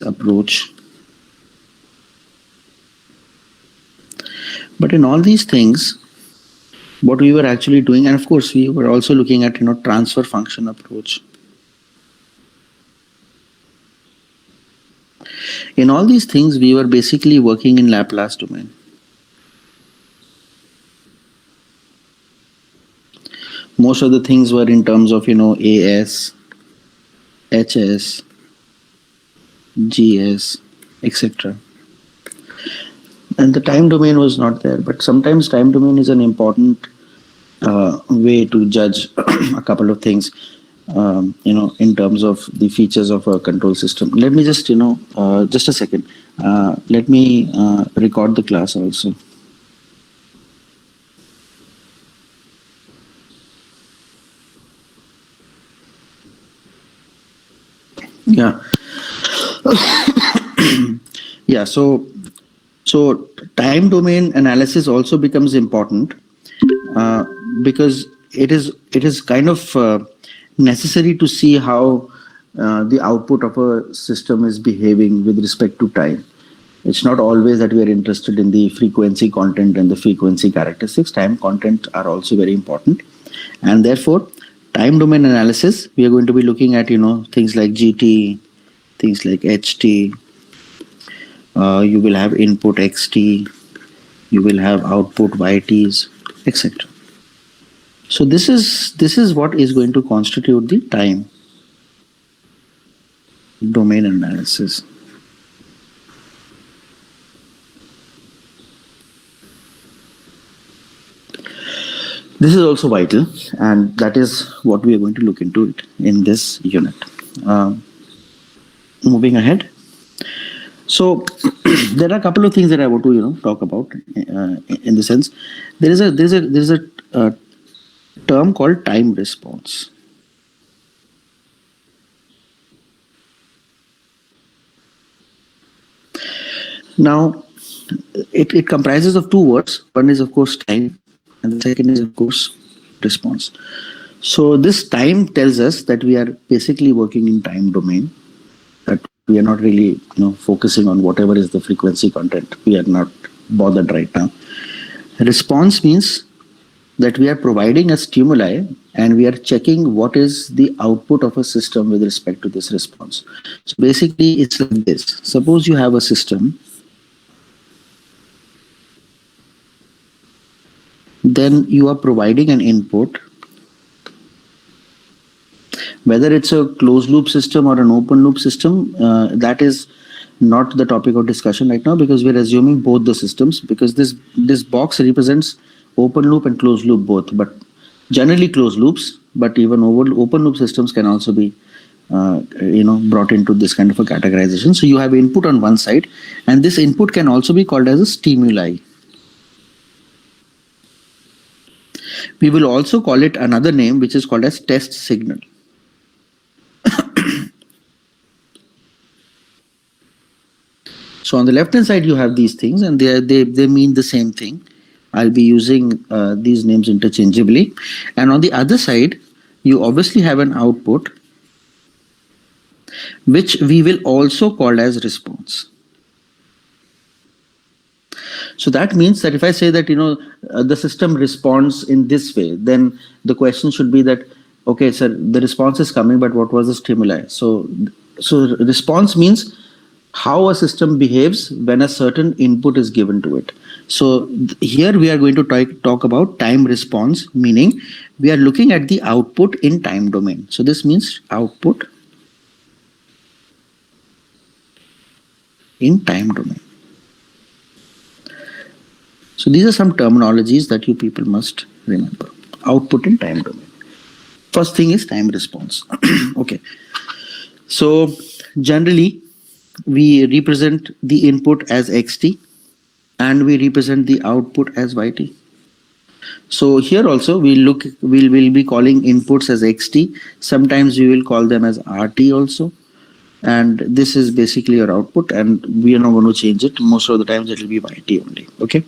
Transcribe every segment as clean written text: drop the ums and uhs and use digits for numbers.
approach. But in all these things, what we were actually doing, and of course we were also looking at transfer function approach. In all these things, we were basically working in Laplace domain. Most of the things were in terms of AS, HS, GS, etc. And the time domain was not there, but sometimes time domain is an important way to judge a couple of things, in terms of the features of a control system. Let me just, just a second. Let me record the class also. Yeah. Yeah. So time domain analysis also becomes important because it is kind of necessary to see how the output of a system is behaving with respect to time. It's not always that we are interested in the frequency content and the frequency characteristics. Time content are also very important, and therefore time domain analysis, we are going to be looking at things like GT, things like HT. You will have input XT, you will have output YTs, etc. So this is what is going to constitute the time domain analysis. This is also vital, and that is what we are going to look into it in this unit. Moving ahead. So there are a couple of things that I want to talk about in the sense there is a term called time response. Now it comprises of two words. One is of course time, and the second is of course response. So this time tells us that we are basically working in time domain, that we are not really focusing on whatever is the frequency content. We are not bothered right now. Response means that we are providing a stimuli and we are checking what is the output of a system with respect to this response. So basically it's like this. Suppose you have a system, then you are providing an input. Whether it's a closed loop system or an open loop system, that is not the topic of discussion right now, because we're assuming both the systems, because this box represents open loop and closed loop both, but generally closed loops, but even open loop systems can also be brought into this kind of a categorization. So you have input on one side, and this input can also be called as a stimuli. We will also call it another name, which is called as test signal. So on the left hand side you have these things, and they mean the same thing. I'll be using these names interchangeably. And on the other side, you obviously have an output, which we will also call as response. So that means that if I say that the system responds in this way, then the question should be that, okay, sir, the response is coming, but what was the stimuli? So response means how a system behaves when a certain input is given to it. So here we are going to talk about time response, meaning we are looking at the output in time domain. So this means output in time domain. So these are some terminologies that you people must remember. Output in time domain. First thing is time response. Okay. So generally, we represent the input as xt and we represent the output as yt. So here also we'll be calling inputs as xt. Sometimes we will call them as rt also. And this is basically your output, and we are not going to change it. Most of the times it will be yt only. Okay.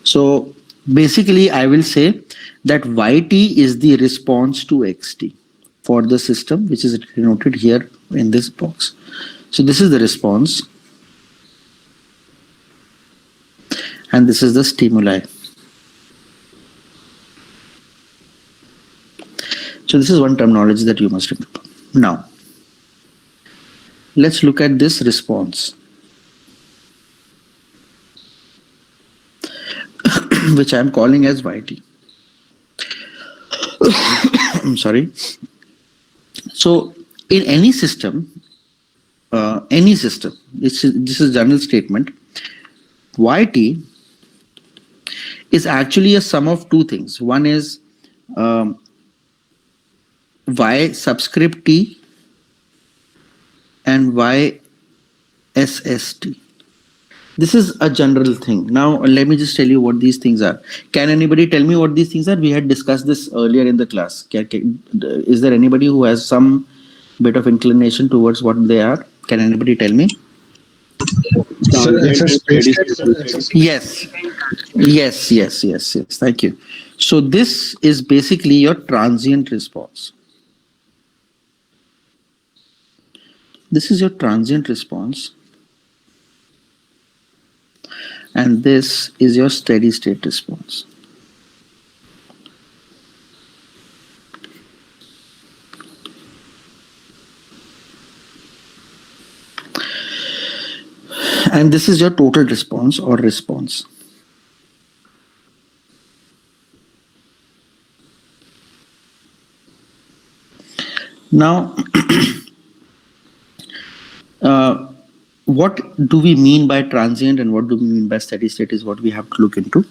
So basically I will say that yt is the response to xt for the system, which is denoted here in this box. So this is the response, and this is the stimuli. So this is one terminology that you must remember. Now, let's look at this response, which I'm calling as YT. I'm sorry. So in any system, this is a general statement. YT is actually a sum of two things. One is Y subscript T and Y SST. This is a general thing. Now, let me just tell you what these things are. Can anybody tell me what these things are? We had discussed this earlier in the class. Is there anybody who has some bit of inclination towards what they are? Can anybody tell me? Yes. Thank you. So this is basically your transient response. This is your transient response. And this is your steady state response. And this is your total response or response. Now, what do we mean by transient and what do we mean by steady state is what we have to look into.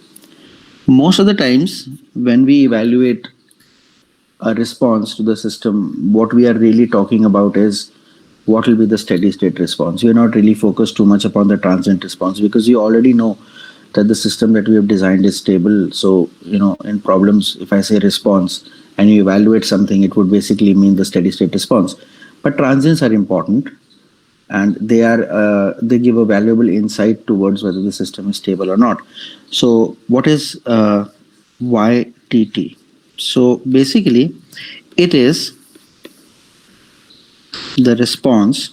Most of the times when we evaluate a response to the system, what we are really talking about is what will be the steady state response. We are not really focused too much upon the transient response because you already know that the system that we have designed is stable. So, in problems, if I say response and you evaluate something, it would basically mean the steady state response. But transients are important, and they give a valuable insight towards whether the system is stable or not. So what is YTT? So basically it is the response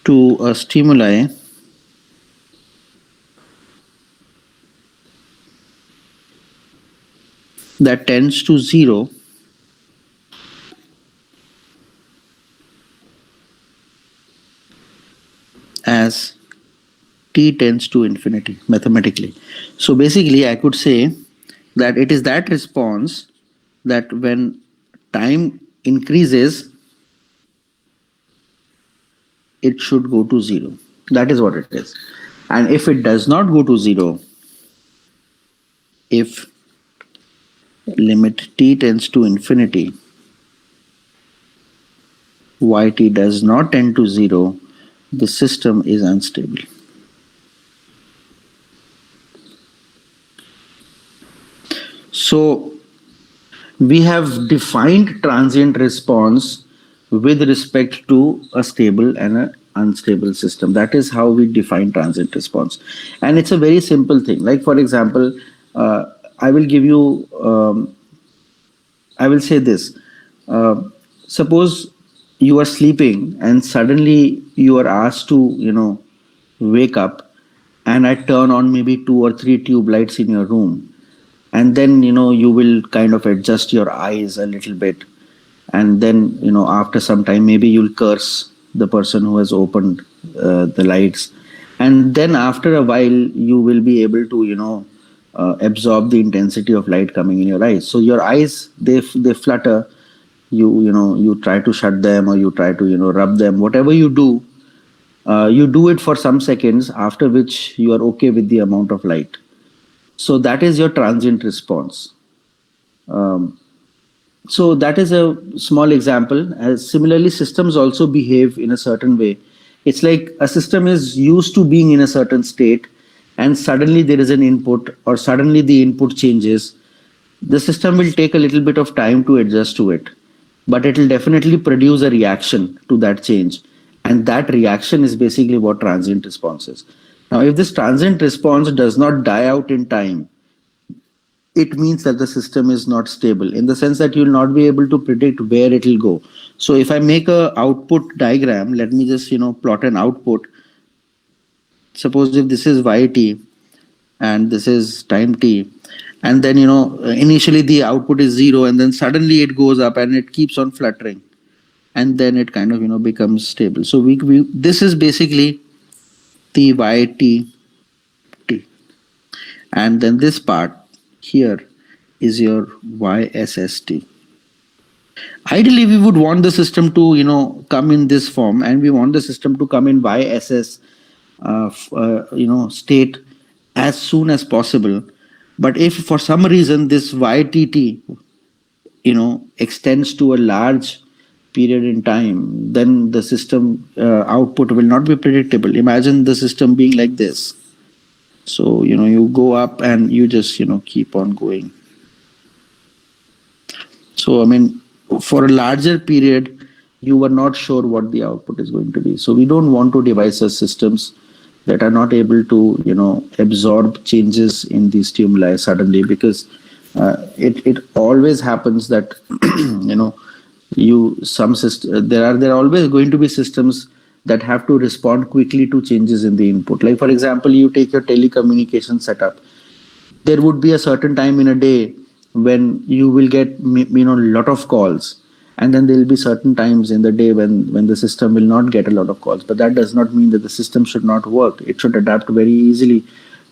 to a stimuli that tends to 0 as t tends to infinity mathematically. So basically I could say that it is that response that when time increases, it should go to 0. That is what it is. And if it does not go to 0, if limit t tends to infinity, yt does not tend to 0, the system is unstable. So we have defined transient response with respect to a stable and an unstable system. That is how we define transient response. And it's a very simple thing. Like, for example, I will give you, I will say this. Suppose you are sleeping and suddenly you are asked to, wake up, and I turn on maybe 2 or 3 tube lights in your room. And then, you will kind of adjust your eyes a little bit. And then, after some time, maybe you'll curse the person who has opened the lights. And then after a while, you will be able to, absorb the intensity of light coming in your eyes. So your eyes, they flutter. You try to shut them, or you try to, rub them. Whatever you do it for some seconds, after which you are okay with the amount of light. So that is your transient response. So that is a small example. As similarly, systems also behave in a certain way. It's like a system is used to being in a certain state, and suddenly there is an input, or suddenly the input changes. The system will take a little bit of time to adjust to it, but it will definitely produce a reaction to that change. And that reaction is basically what transient response is. Now, if this transient response does not die out in time, it means that the system is not stable, in the sense that you'll not be able to predict where it will go. So if I make a output diagram, let me just plot an output. Suppose if this is yt and this is time t, and then initially the output is 0, and then suddenly it goes up and it keeps on fluttering, and then it kind of becomes stable. So we this is basically the yt t, and then this part here is your YSST. Ideally, we would want the system to come in this form, and we want the system to come in YSS state as soon as possible. But if for some reason this YTT extends to a large period in time, then the system output will not be predictable. Imagine the system being like this. So you go up and you just keep on going. So I mean, for a larger period, you were not sure what the output is going to be. So we don't want to devise such systems that are not able to absorb changes in the stimuli suddenly, because it always happens that there are always going to be systems that have to respond quickly to changes in the input. Like for example, you take your telecommunication setup. There would be a certain time in a day when you will get lot of calls, and then there will be certain times in the day when the system will not get a lot of calls. But that does not mean that the system should not work. It should adapt very easily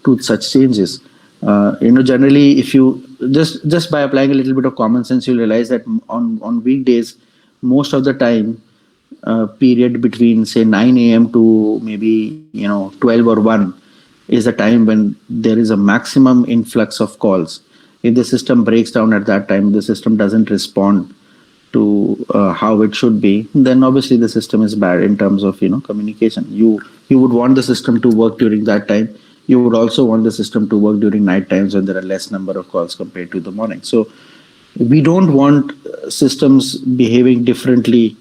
to such changes. Generally, if you just by applying a little bit of common sense, you'll realize that on weekdays, most of the time, period between say 9 a.m. to maybe 12 or 1 is a time when there is a maximum influx of calls. If the system breaks down at that time, the system doesn't respond to how it should be, then obviously the system is bad in terms of communication. You would want the system to work during that time. You would also want the system to work during night times when there are less number of calls compared to the morning. So we don't want systems behaving differently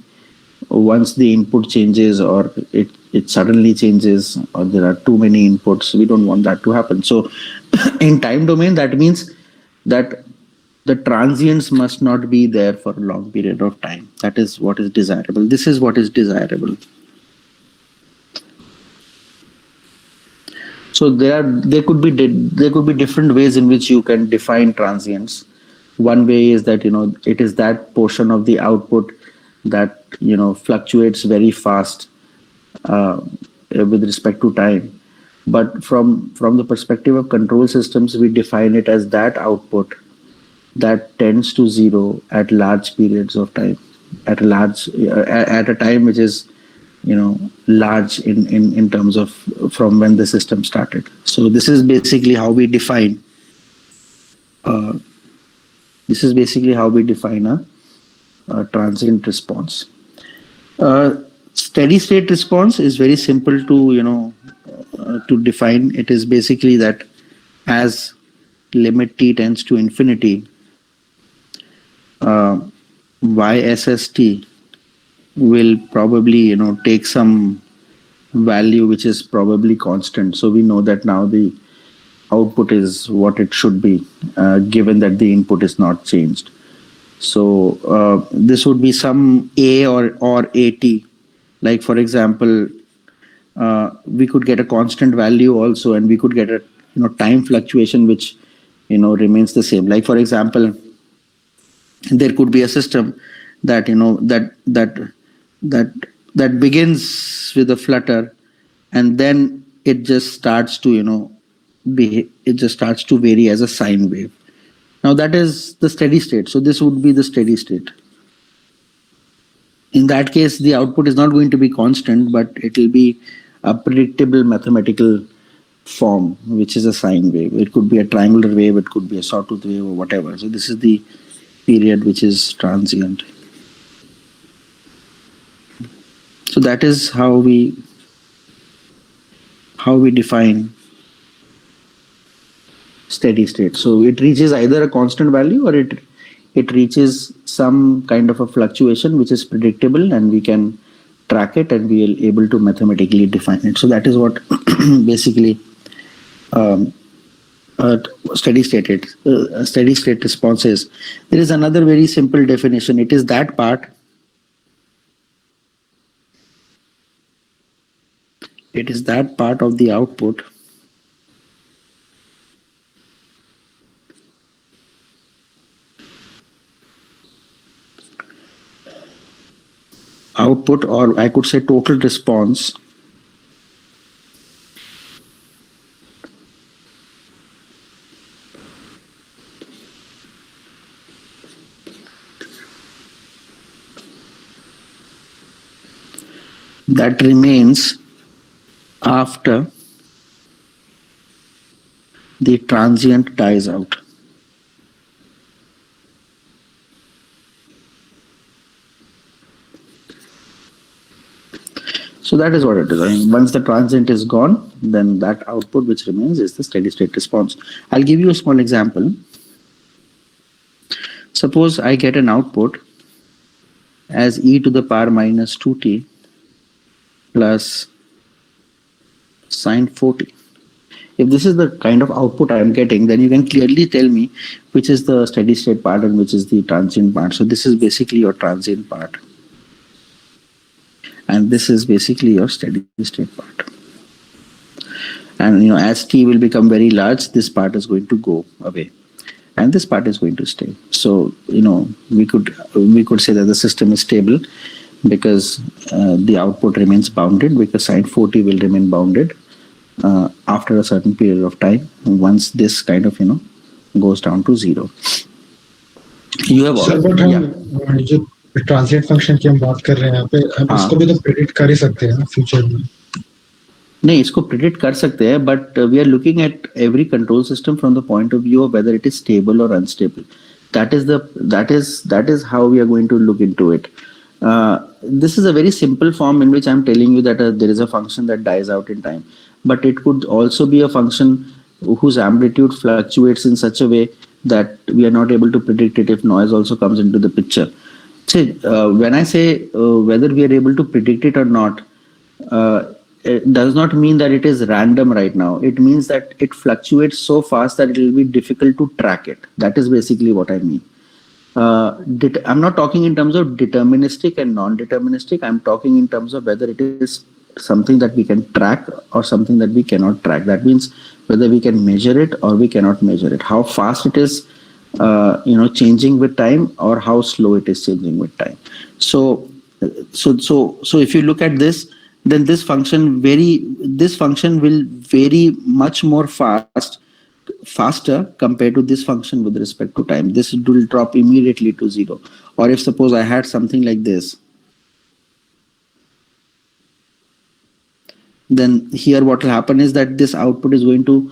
once the input changes, or it suddenly changes, or there are too many inputs. We don't want that to happen. So in time domain, that means that the transients must not be there for a long period of time. That is what is desirable. This is what is desirable. So there could be different ways in which you can define transients. One way is that it is that portion of the output that fluctuates very fast with respect to time. But from the perspective of control systems, we define it as that output that tends to 0 at large periods of time, at a time which is large in terms of from when the system started. So this is basically how we define a transient response. Steady state response is very simple to to define. It is basically that as limit t tends to infinity, YSST will probably take some value which is probably constant. So we know that now the output is what it should be, given that the input is not changed. So this would be some A or AT. Like for example, we could get a constant value also, and we could get a time fluctuation which remains the same. Like for example, there could be a system that that begins with a flutter, and then it just starts to vary as a sine wave. Now that is the steady state. So this would be the steady state. In that case, the output is not going to be constant, but it will be a predictable mathematical form, which is a sine wave. It could be a triangular wave, it could be a sawtooth wave, or whatever. So this is the period which is transient. So that is how we define steady state. So it reaches either a constant value, or it reaches some kind of a fluctuation which is predictable, and we can track it, and we are able to mathematically define it. So that is what basically steady state response is. There is another very simple definition. It is that part. It is that part of the output or I could say total response that remains after the transient dies out. So that is what it is. I mean, once the transient is gone, then that output which remains is the steady state response. I'll give you a small example. Suppose I get an output as e to the power minus 2t plus sine 4t. If this is the kind of output I am getting, then you can clearly tell me which is the steady state part and which is the transient part. So this is basically your transient part. And this is basically your steady state part. And as t will become very large, this part is going to go away. And this part is going to stay. So, we could say that the system is stable because the output remains bounded, because sine 4t will remain bounded after a certain period of time, once this kind of goes down to 0. You have जो transient function की हम बात कर रहे हैं यहाँ पे, हम इसको भी तो प्रेडिक्ट कर ही सकते हैं फ्यूचर में. नहीं, इसको प्रेडिक्ट कर सकते हैं, but we are looking at every control system from the point of view of whether it is stable और unstable. that is how we are going to look into it. This is a very simple form in which I'm telling you that there is a function that dies out in time, but it could also be a function whose amplitude fluctuates in such a way that we are not able to predict it if noise also comes into the picture. So when I say whether we are able to predict it or not, it does not mean that it is random right now. It means that it fluctuates so fast that it will be difficult to track it. That is basically what I mean. I'm not talking in terms of deterministic and non-deterministic. I'm talking in terms of whether it is something that we can track or something that we cannot track. That means whether we can measure it or we cannot measure it. How fast it is, changing with time, or how slow it is changing with time. So if you look at this, then this function will vary much more faster compared to this function with respect to time. This will drop immediately to 0. Or if suppose I had something like this, then here what will happen is that this output is going to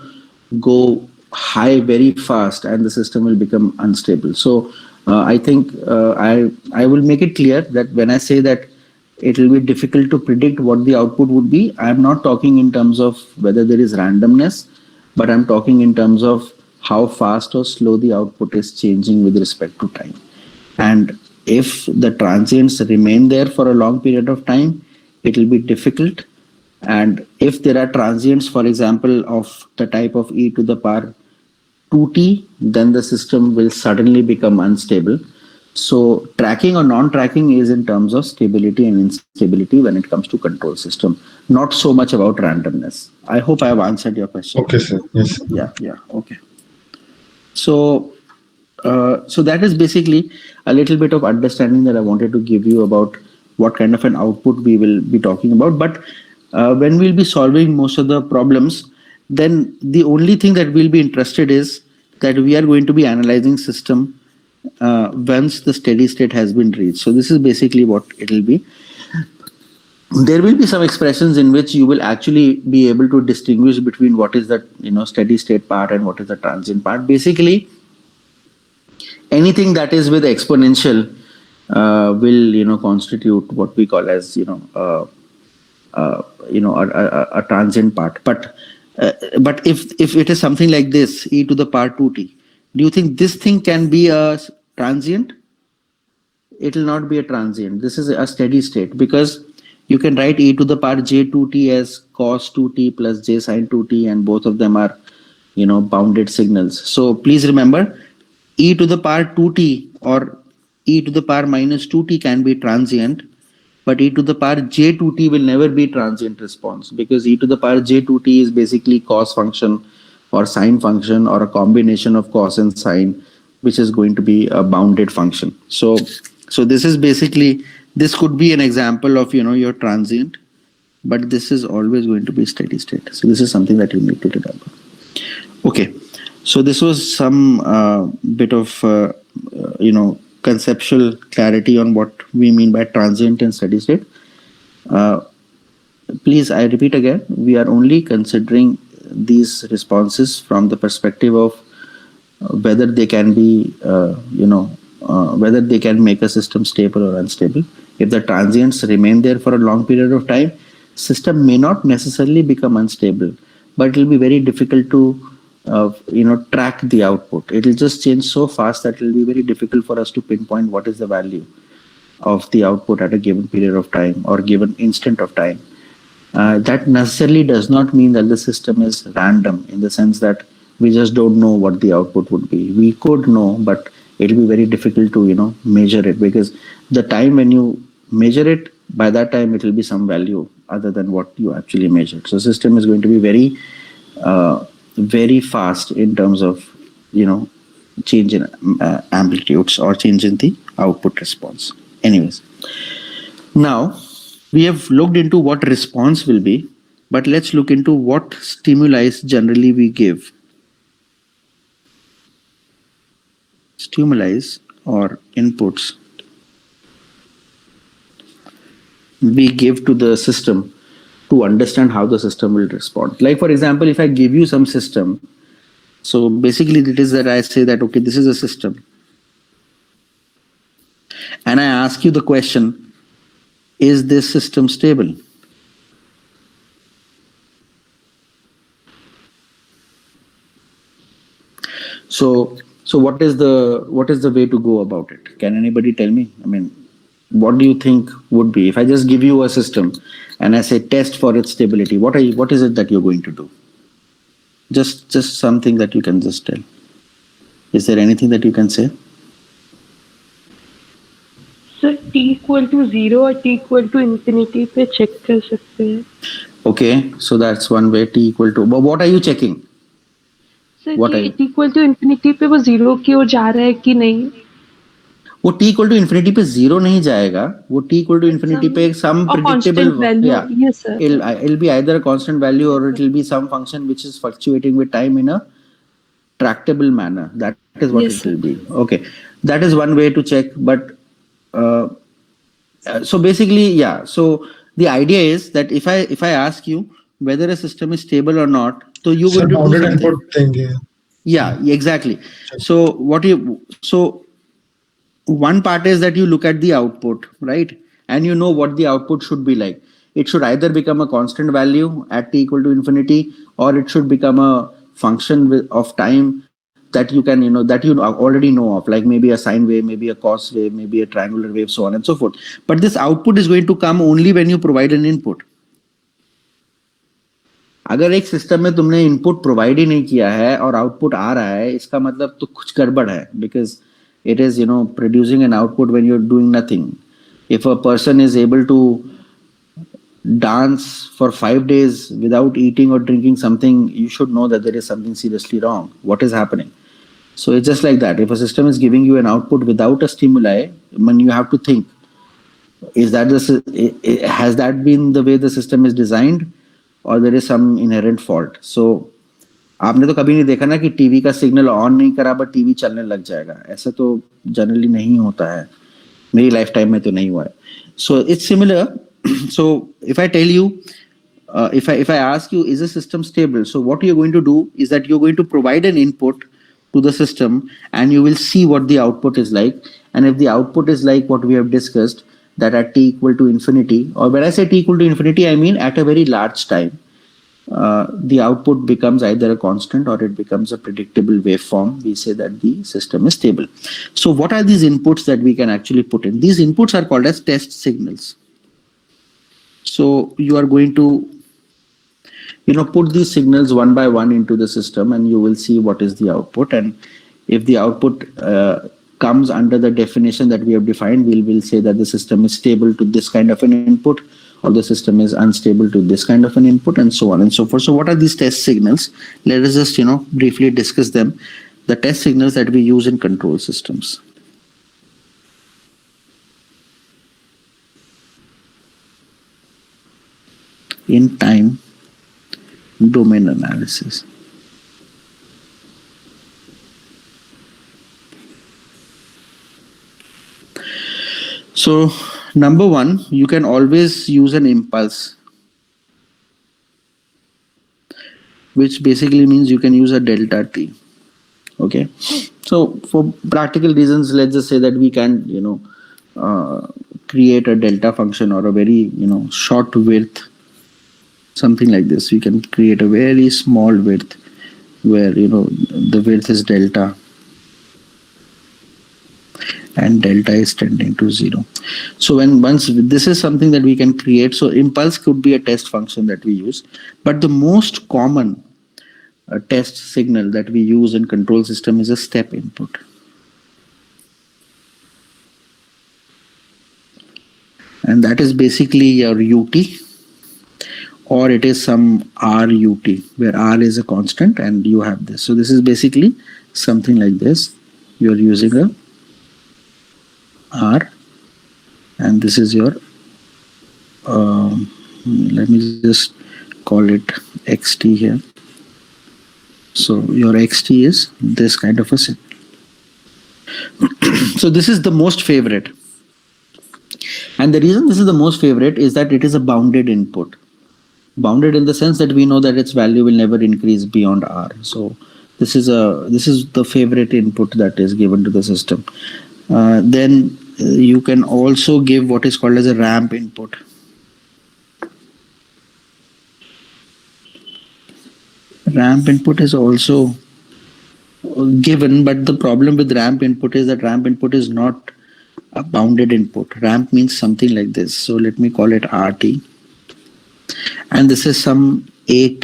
go high very fast and the system will become unstable. So I think I will make it clear that when I say that it will be difficult to predict what the output would be, I am not talking in terms of whether there is randomness, but I'm talking in terms of how fast or slow the output is changing with respect to time. And if the transients remain there for a long period of time, it will be difficult. And if there are transients, for example, of the type of e to the power 2t, then the system will suddenly become unstable. So tracking or non-tracking is in terms of stability and instability when it comes to control system, not so much about randomness. I hope I have answered your question. Okay, sir. Yes. Yeah. Okay. So that is basically a little bit of understanding that I wanted to give you about what kind of an output we will be talking about. But when we'll be solving most of the problems, then the only thing that we'll be interested is that we are going to be analyzing system once the steady state has been reached. So this is basically what it will be. There will be some expressions in which you will actually be able to distinguish between what is the steady state part and what is the transient part. Basically, anything that is with exponential will constitute what we call as a transient part. But if it is something like this, e to the power 2t, do you think this thing can be a transient? It will not be a transient. This is a steady state, because you can write e to the power j2t as cos 2t plus j sin 2t, and both of them are bounded signals. So please remember, e to the power 2t or e to the power minus 2t can be transient, but e to the power j2t will never be transient response, because e to the power j2t is basically cos function or sine function or a combination of cos and sine, which is going to be a bounded function. So this is basically, this could be an example of your transient, but this is always going to be steady state. So this is something that you need to remember. Okay, so this was some bit of conceptual clarity on what we mean by transient and steady state. Please, I repeat again, we are only considering these responses from the perspective of whether they can be, whether they can make a system stable or unstable. If the transients remain there for a long period of time, system may not necessarily become unstable, but it will be very difficult to track the output. It will just change so fast that it will be very difficult for us to pinpoint what is the value of the output at a given period of time or given instant of time. That necessarily does not mean that the system is random, in the sense that we just don't know what the output would be. We could know, but it will be very difficult to measure it, because the time when you measure it, by that time it will be some value other than what you actually measured. So system is going to be very very fast in terms of change in amplitudes or change in the output response. Anyways, now we have looked into what response will be, but let's look into what stimuli generally we give. Stimuli or inputs we give to the system to understand how the system will respond. Like, for example, if I give you some system, so basically it is that I say that, okay, this is a system. And I ask you the question, is this system stable? So what is the way to go about it? Can anybody tell me? I mean, what do you think would be, if I just give you a system and I say test for its stability, what is it that you're going to do? Just something that you can just tell. Is there anything that you can say? So t equal to 0 or t equal to infinity पे check कर सकते हैं. Okay, so that's one way, t equal to, but what are you checking? So t equal to infinity पे वो 0 की ओर जा रहा है कि नहीं? वो t equal to infinity पे 0 नहीं जाएगा, वो t equal to infinity पे some predictable value. Yeah, yes sir. It'll be either a constant value or it will be some function which is fluctuating with time in a tractable manner. That is what Yes, it will be. Okay, that is one way to check. But so basically, yeah. So the idea is that if I ask you whether a system is stable or not, so you going to do bounded something. input देंगे. Yeah, exactly. So one part is that you look at the output, right? And you know what the output should be like. It should either become a constant value at t equal to infinity, or it should become a function of time that you can, that you already know of, like maybe a sine wave, maybe a cos wave, maybe a triangular wave, so on and so forth. But this output is going to come only when you provide an input. अगर एक system में तुमने input provide ही नहीं किया है और output आ रहा है, इसका मतलब तो कुछ गड़बड़ है, because it is producing an output when you're doing nothing. If a person is able to dance for 5 days without eating or drinking something, you should know that there is something seriously wrong. What is happening? So it's just like that. If a system is giving you an output without a stimuli, when you have to think, has that been the way the system is designed, or there is some inherent fault? So आपने तो कभी नहीं देखा ना कि TV का signal on नहीं करा बट टीवी चलने लग जाएगा. ऐसा तो जनरली नहीं होता है, मेरी लाइफ टाइम में तो नहीं हुआ है. So it's similar. So if I tell you, if I ask you, is the system stable? So what you're going to do is that you're going to provide an input to the system and you will see what the output is like. And if the output is like what we have discussed, that at t equal to infinity, or when I say t equal to infinity, I mean at a very large time, the output becomes either a constant or it becomes a predictable waveform. We say that the system is stable. So what are these inputs that we can actually put in? These inputs are called as test signals. So you are going to put these signals one by one into the system, and you will see what is the output. And if the output comes under the definition that we have defined, we will say that the system is stable to this kind of an input, or the system is unstable to this kind of an input, and so on and so forth. So what are these test signals? Let us just briefly discuss them. The test signals that we use in control systems. In time domain analysis. So number one, you can always use an impulse, which basically means you can use a delta t. Okay, so for practical reasons, let's just say that we can create a delta function or a very short width, something like this. We can create a very small width where the width is delta and delta is tending to 0. So once this is something that we can create, so impulse could be a test function that we use. But the most common test signal that we use in control system is a step input. And that is basically your UT, or it is some RUT, where R is a constant and you have this. So this is basically something like this. You're using a R, and this is your, let me just call it XT here. So your XT is this kind of a signal. So this is the most favorite. And the reason this is the most favorite is that it is a bounded input. Bounded in the sense that we know that its value will never increase beyond R. So this is the favorite input that is given to the system. Then you can also give what is called as a ramp input. Ramp input is also given, but the problem with ramp input is that ramp input is not a bounded input. Ramp means something like this. So let me call it RT. And this is some AT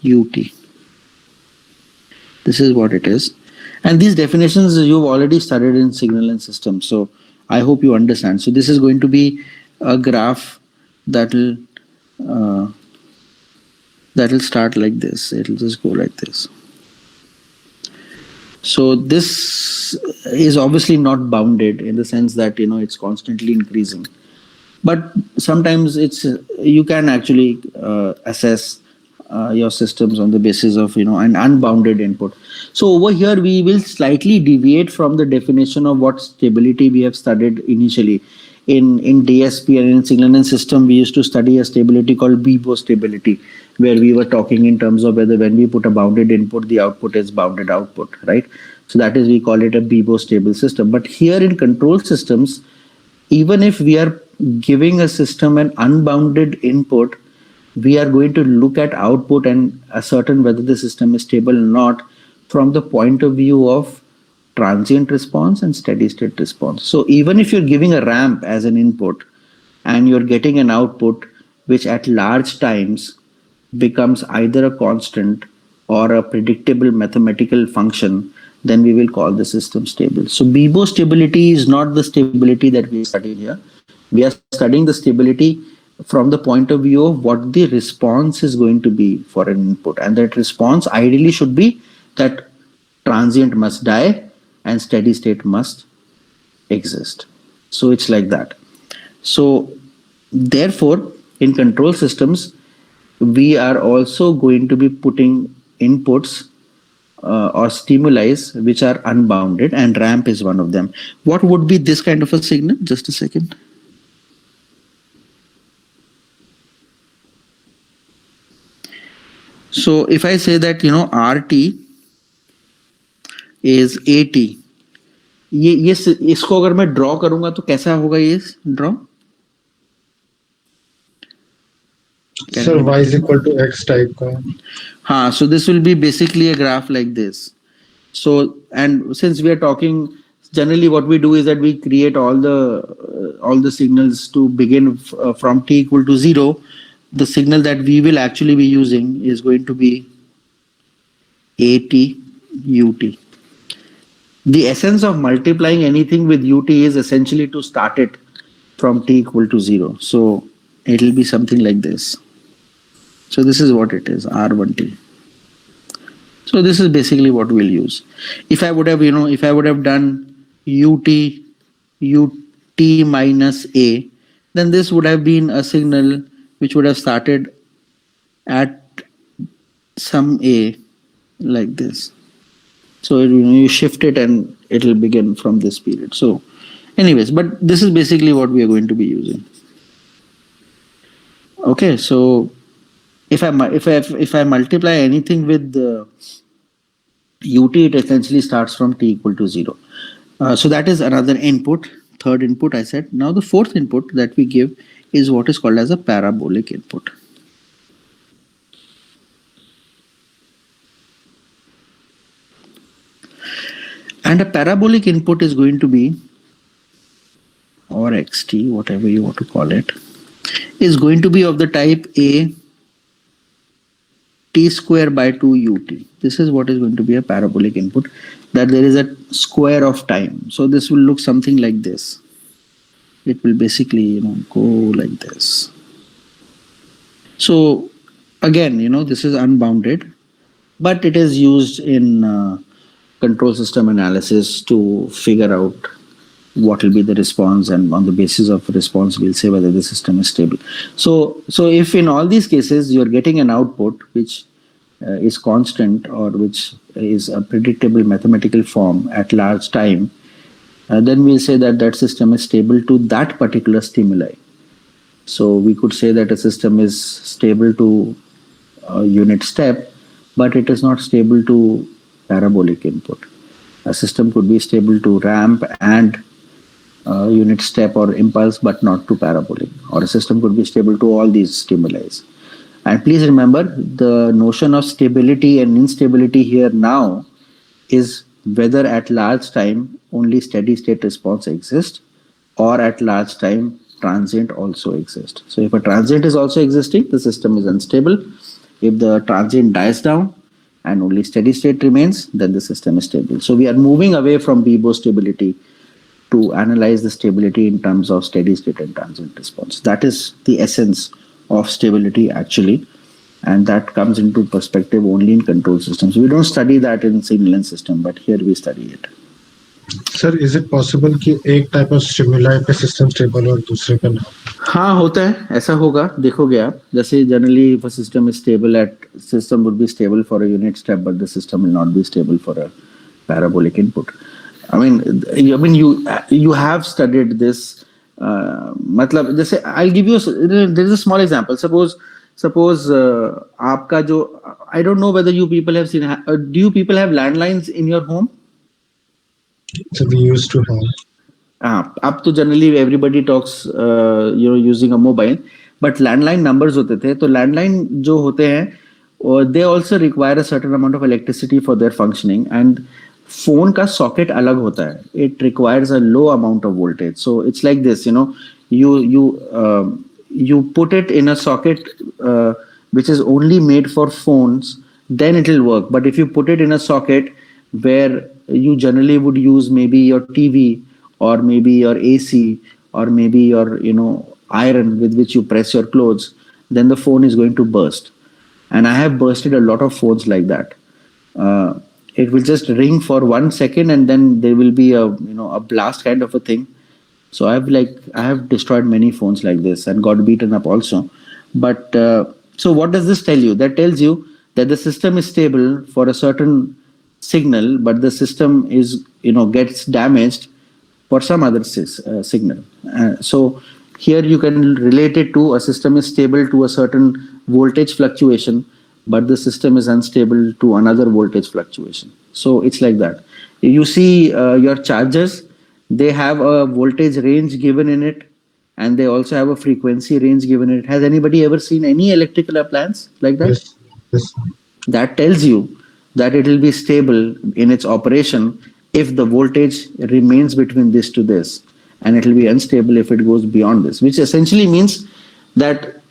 UT. This is what it is. And these definitions you've already studied in signal and systems. So I hope you understand. So this is going to be a graph that will start like this. It'll just go like this. So this is obviously not bounded in the sense that it's constantly increasing. But sometimes you can actually assess your systems on the basis of an unbounded input. So over here we will slightly deviate from the definition of what stability we have studied initially. In DSP and in signal and system, we used to study a stability called Bibo stability, where we were talking in terms of whether when we put a bounded input, the output is bounded output, right? So that is, we call it a Bibo stable system. But here in control systems, even if we are giving a system an unbounded input, we are going to look at output and ascertain whether the system is stable or not from the point of view of transient response and steady state response. So even if you're giving a ramp as an input and you're getting an output which at large times becomes either a constant or a predictable mathematical function, then we will call the system stable. So Bibo stability is not the stability that we studied here. We are studying the stability from the point of view of what the response is going to be for an input. And that response ideally should be that transient must die and steady state must exist. So it's like that. So therefore, in control systems, we are also going to be putting inputs or stimuli which are unbounded, and ramp is one of them. What would be this kind of a signal? Just a second. So if I say that RT is AT, ये इसको अगर मैं draw करूंगा तो कैसा होगा ये draw? Sir, y is equal to x type का. हाँ, so this will be basically a graph like this. So, and since we are talking, generally what we do is that we create all the signals to begin from t equal to 0 the signal that we will actually be using is going to be AT UT. The essence of multiplying anything with UT is essentially to start it from t equal to 0. So it will be something like this. So this is what it is, R1t. So this is basically what we'll use. If I would have, if I would have done UT minus A, then this would have been a signal which would have started at some A like this. So you shift it and it will begin from this period. So anyways, but this is basically what we are going to be using. Okay, so if I multiply anything with UT, it essentially starts from t equal to 0. So that is another input, third input I said. Now the fourth input that we give is what is called as a parabolic input. And a parabolic input is going to be, or xt, whatever you want to call it, is going to be of the type a t square by 2 ut. This is what is going to be a parabolic input, that there is a square of time. So this will look something like this. It will basically, go like this. So again, this is unbounded, but it is used in control system analysis to figure out what will be the response, and on the basis of response we'll say whether the system is stable. So if in all these cases you're getting an output which is constant, or which is a predictable mathematical form at large time, then we'll say that that system is stable to that particular stimuli. So we could say that a system is stable to a unit step, but it is not stable to parabolic input. A system could be stable to ramp and unit step or impulse, but not to parabolic. Or a system could be stable to all these stimuli. And please remember, the notion of stability and instability here now is whether at large time only steady state response exists, or at large time transient also exists. So if a transient is also existing, the system is unstable. If the transient dies down and only steady state remains, then the system is stable. So we are moving away from Bibo stability to analyze the stability in terms of steady state and transient response. That is the essence of stability actually, and that comes into perspective only in control systems. We don't study that in signal and system, but here we study it. Sir, is it possible कि एक type of stimuli पे system stable और दूसरे पे ना? हाँ, होता है, ऐसा होगा. देखोगे आप, जैसे generally if a system is stable system would be stable for a unit step, but the system will not be stable for a parabolic input. I mean you have studied this. मतलब जैसे I'll give you there is a small example. Suppose आपका जो, I don't know whether you people have seen, do you people have landlines in your home? So we used to have. अब तो generally everybody talks using a mobile, but landline numbers होते थे. तो landline जो होते हैं, they also require a certain amount of electricity for their functioning, and phone का socket अलग होता है. It requires a low amount of voltage. So it's like this, you put it in a socket which is only made for phones, then it will work. But if you put it in a socket where you generally would use maybe your TV, or maybe your AC, or maybe your iron with which you press your clothes, then the phone is going to burst. And I have bursted a lot of phones like that. It will just ring for 1 second, and then there will be a blast kind of a thing. So I have destroyed many phones like this and got beaten up also. But so what does this tell you? That tells you that the system is stable for a certain signal, but the system is gets damaged for some other signal. So here you can relate it to a system is stable to a certain voltage fluctuation, but the system is unstable to another voltage fluctuation. So it's like that. You see your chargers, they have a voltage range given in it, and they also have a frequency range given in it. Has anybody ever seen any electrical appliance like that? Yes. That tells you that it will be stable in its operation if the voltage remains between this to this, and it will be unstable if it goes beyond this, which essentially means that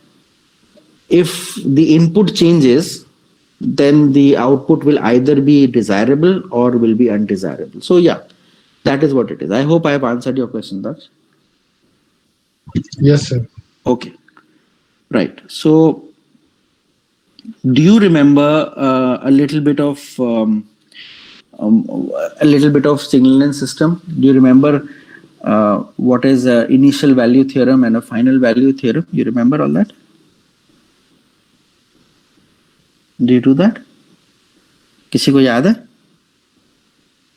if the input changes, then the output will either be desirable or will be undesirable. So yeah, that is what it is. I hope I have answered your question, Daksh. Yes, sir. Okay, right. So do you remember um, a little bit of Singleton system? Do you remember what is a initial value theorem and a final value theorem? You remember all that? Do you do that? किसी को याद है?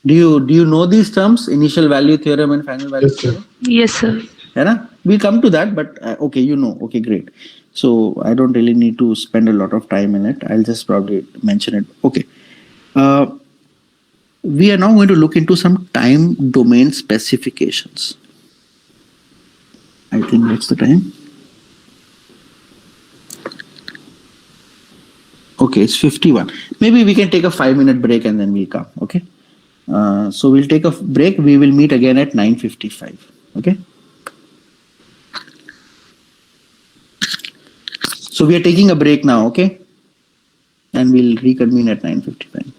Do you know these terms? Initial value theorem and final value Yes, sir. theorem? Yes, sir. है ना? We'll come to that, but okay, you know. Okay, great. So I don't really need to spend a lot of time in it. I'll just probably mention it. Okay. Uh, we are now going to look into some time domain specifications. I think that's the time. Okay, it's 51. Maybe we can take a 5-minute break and then we'll come. Okay. So we'll take a break. We will meet again at 9:55. Okay. So we are taking a break now. Okay. And we'll reconvene at 9:55.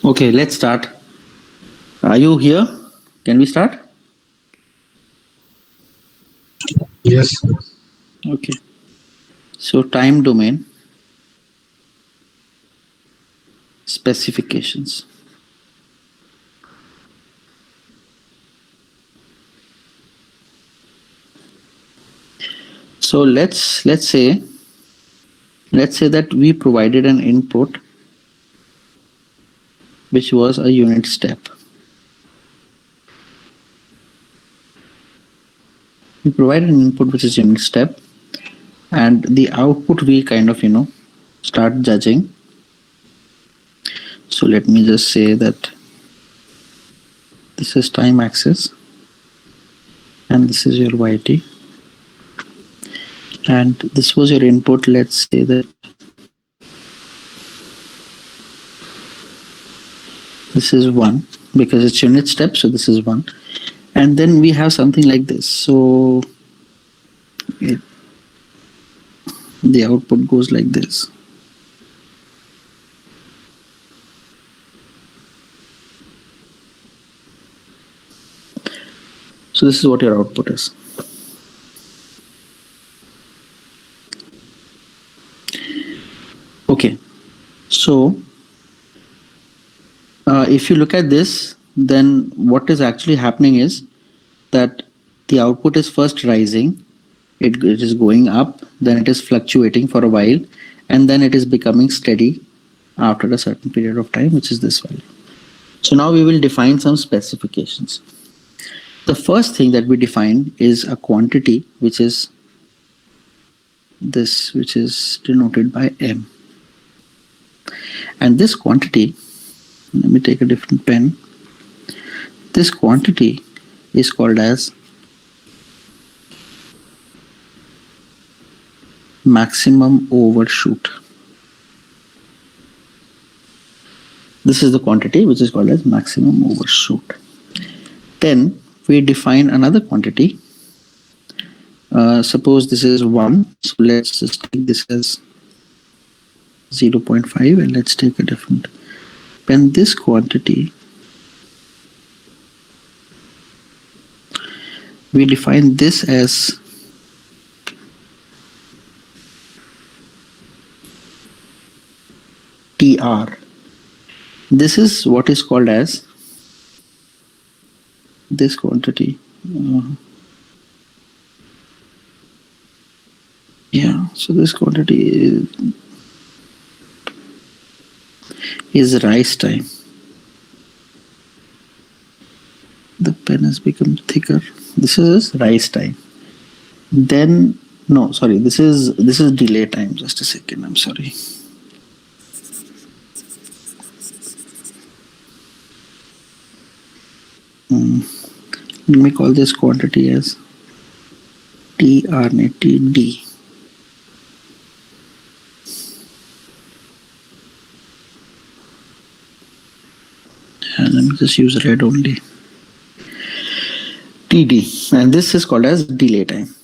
Okay, let's start. Are you here? Can we start? Yes, sir. Okay. So time domain specifications. So let's say let's say that we provided an input which was a unit step. We provide an input which is unit step, and the output we kind of start judging. So let me just say that this is time axis and this is your YT, and this was your input. Let's say that this is 1 because it's unit step, so this is 1. And then we have something like this. So the output goes like this. So this is what your output is. Okay, so if you look at this, then what is actually happening is that the output is first rising, it is going up, then it is fluctuating for a while, and then it is becoming steady after a certain period of time, which is this value. So now we will define some specifications. The first thing that we define is a quantity, which is this, which is denoted by M. And this quantity, let me take a different pen. This quantity is called as maximum overshoot. This is the quantity which is called as maximum overshoot. Then we define another quantity. Suppose this is 1, so let's just take this as 0.5 and let's take a different pen. This quantity, we define this as TR. This is what is called as this quantity. So this quantity is rise time. The pen has become thicker. This is rise time. Then no, sorry, this is delay time. Just a second, I'm sorry. Let me call this quantity as TD. And let me just use red only. TD, and this is called as delay time.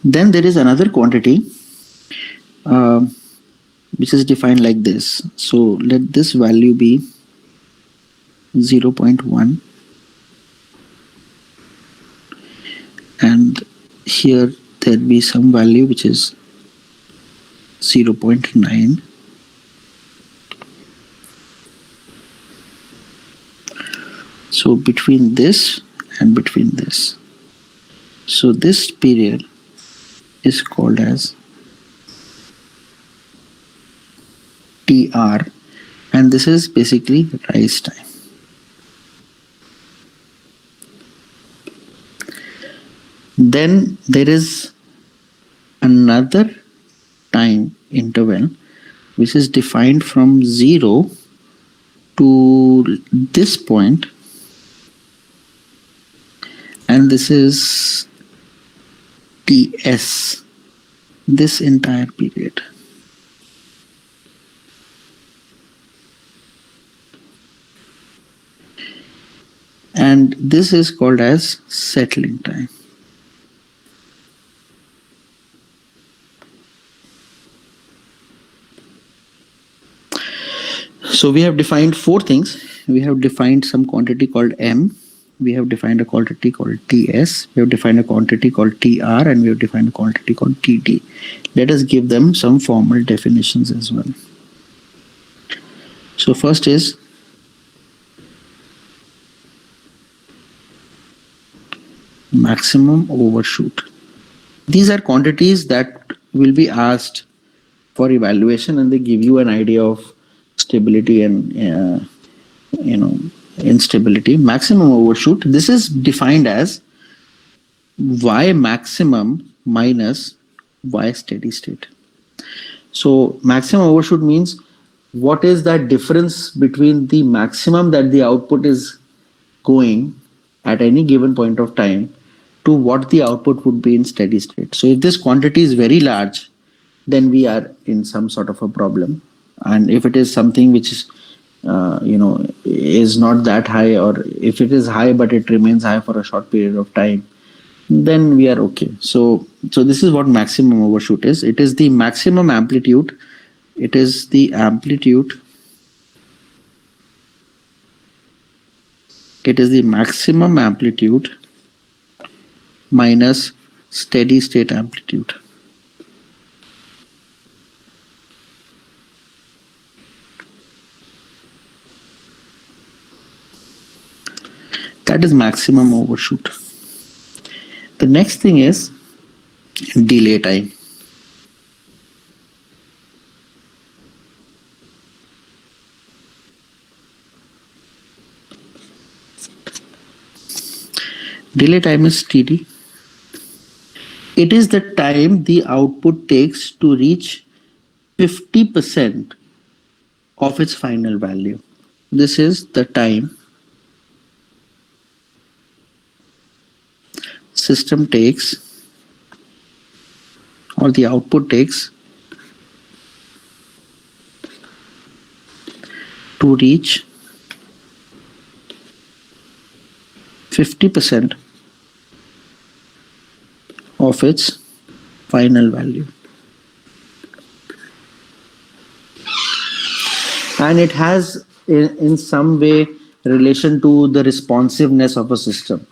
Then there is another quantity which is defined like this. So let this value be 0.1, and here there be some value which is 0.9. So between this and between this, so this period is called as TR, and this is basically rise time. Then there is another time interval which is defined from 0 to this point, and this is TS, this entire period. And this is called as settling time. So we have defined 4 things. We have defined some quantity called M. We have defined a quantity called TS. We have defined a quantity called TR, and we have defined a quantity called TD. Let us give them some formal definitions as well. So first is maximum overshoot. These are quantities that will be asked for evaluation, and they give you an idea of stability and instability. Maximum overshoot, this is defined as y maximum minus y steady state. So maximum overshoot means what is that difference between the maximum that the output is going at any given point of time to what the output would be in steady state. So if this quantity is very large, then we are in some sort of a problem. And if it is something which is is not that high, or if it is high but it remains high for a short period of time, then we are okay. So this is what maximum overshoot is. It is the maximum amplitude. It is the amplitude. It is the maximum amplitude minus steady state amplitude. That is maximum overshoot. The next thing is delay time. Delay time is TD. It is the time the output takes to reach 50% of its final value. This is the time system takes, or the output takes, to reach 50% of its final value. And it has in some way relation to the responsiveness of a system.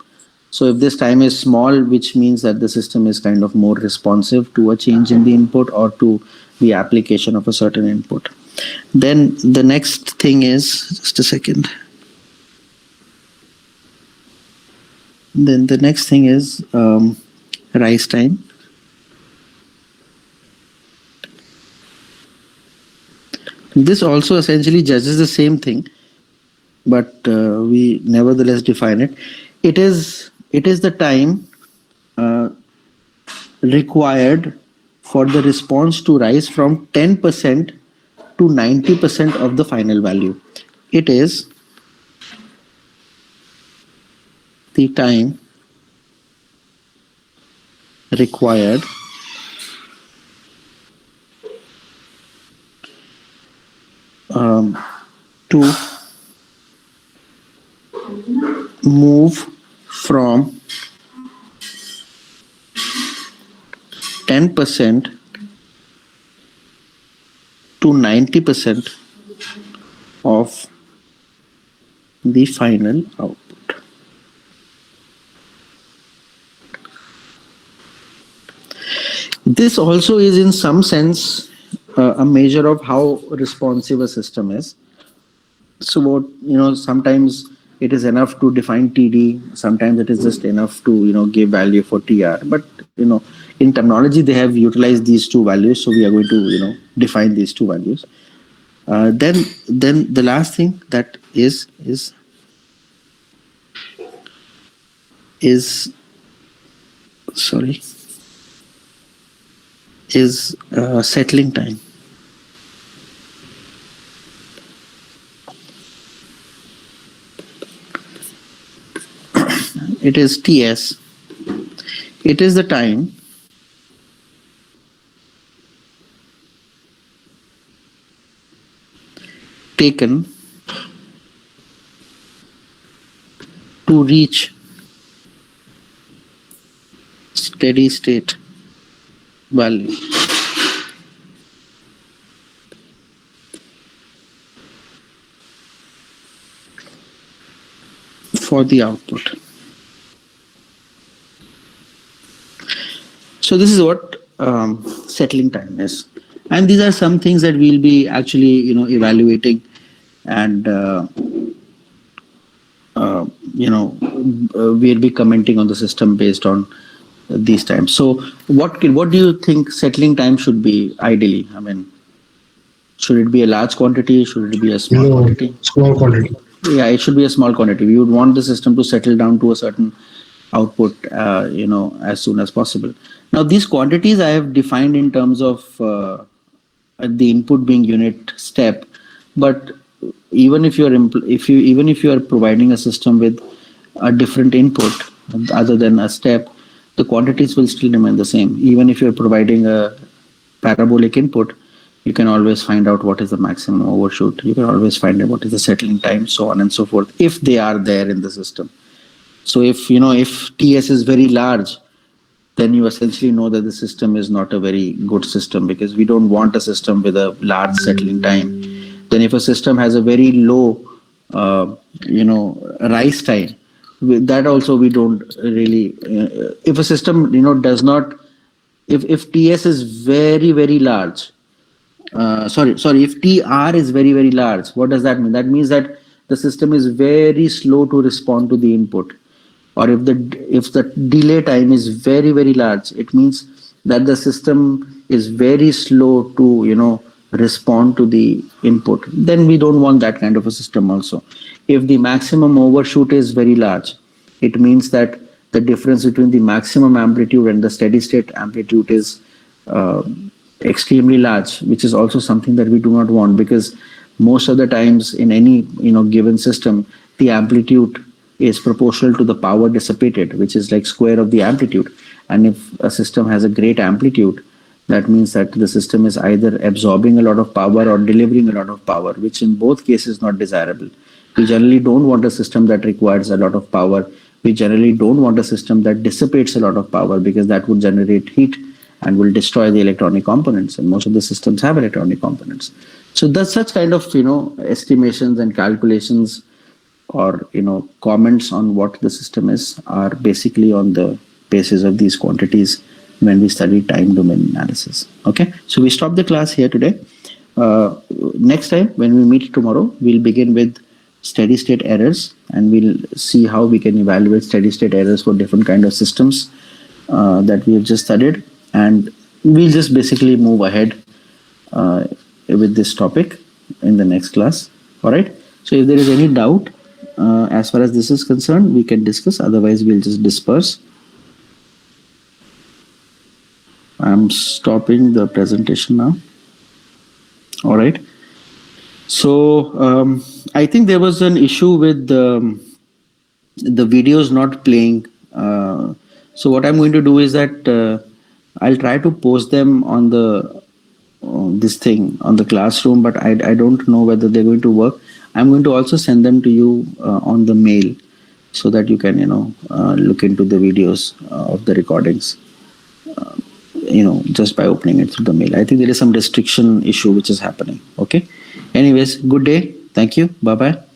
So if this time is small, which means that the system is kind of more responsive to a change in the input or to the application of a certain input. Then the next thing is, just a second. Then the next thing is rise time. This also essentially judges the same thing, but we nevertheless define it. It is the time required for the response to rise from 10% to 90% of the final value. It is the time required to move from 10% to 90% of the final output. This also is in some sense a measure of how responsive a system is. So sometimes it is enough to define TD, sometimes it is just enough to give value for TR, but in terminology they have utilized these two values, so we are going to define these two values. Then the last thing that is settling time. It is TS. It is the time taken to reach steady state value. For the output. So this is what settling time is, and these are some things that we'll be actually evaluating and we'll be commenting on the system based on these times. So what do you think settling time should be ideally? I mean, should it be a large quantity? Should it be a small No, quantity? small quantity. Yeah, it should be a small quantity. We would want the system to settle down to a certain output, as soon as possible. Now, these quantities I have defined in terms of the input being unit step, but even if you are providing a system with a different input other than a step, the quantities will still remain the same. Even if you are providing a parabolic input, you can always find out what is the maximum overshoot. You can always find out what is the settling time, so on and so forth, if they are there in the system. So if TS is very large, then you essentially know that the system is not a very good system, because we don't want a system with a large settling time. Then if a system has a very low, rise time, that also we don't really. If a system does not, if TS is very very large, if TR is very very large, what does that mean? That means that the system is very slow to respond to the input. Or if the delay time is very very large, it means that the system is very slow to respond to the input. Then we don't want that kind of a system also. If the maximum overshoot is very large, it means that the difference between the maximum amplitude and the steady state amplitude is extremely large, which is also something that we do not want, because most of the times in any given system, the amplitude is proportional to the power dissipated, which is like square of the amplitude. And if a system has a great amplitude, that means that the system is either absorbing a lot of power or delivering a lot of power, which in both cases is not desirable. We generally don't want a system that requires a lot of power. We generally don't want a system that dissipates a lot of power, because that would generate heat and will destroy the electronic components. And most of the systems have electronic components. So that's such kind of estimations and calculations, or comments on what the system is, are basically on the basis of these quantities when we study time domain analysis. Okay, so we stop the class here today. Next time when we meet tomorrow, we'll begin with steady state errors, and we'll see how we can evaluate steady state errors for different kind of systems that we have just studied. And we'll just basically move ahead with this topic in the next class. All right, so if there is any doubt as far as this is concerned, we can discuss. Otherwise, we'll just disperse. I'm stopping the presentation now. All right. So I think there was an issue with the videos not playing. So what I'm going to do is that I'll try to post them on the this thing on the classroom, but I don't know whether they're going to work. I'm going to also send them to you on the mail, so that you can look into the videos of the recordings just by opening it through the mail. I think there is some restriction issue which is happening. Okay, anyways, good day. Thank you. Bye bye.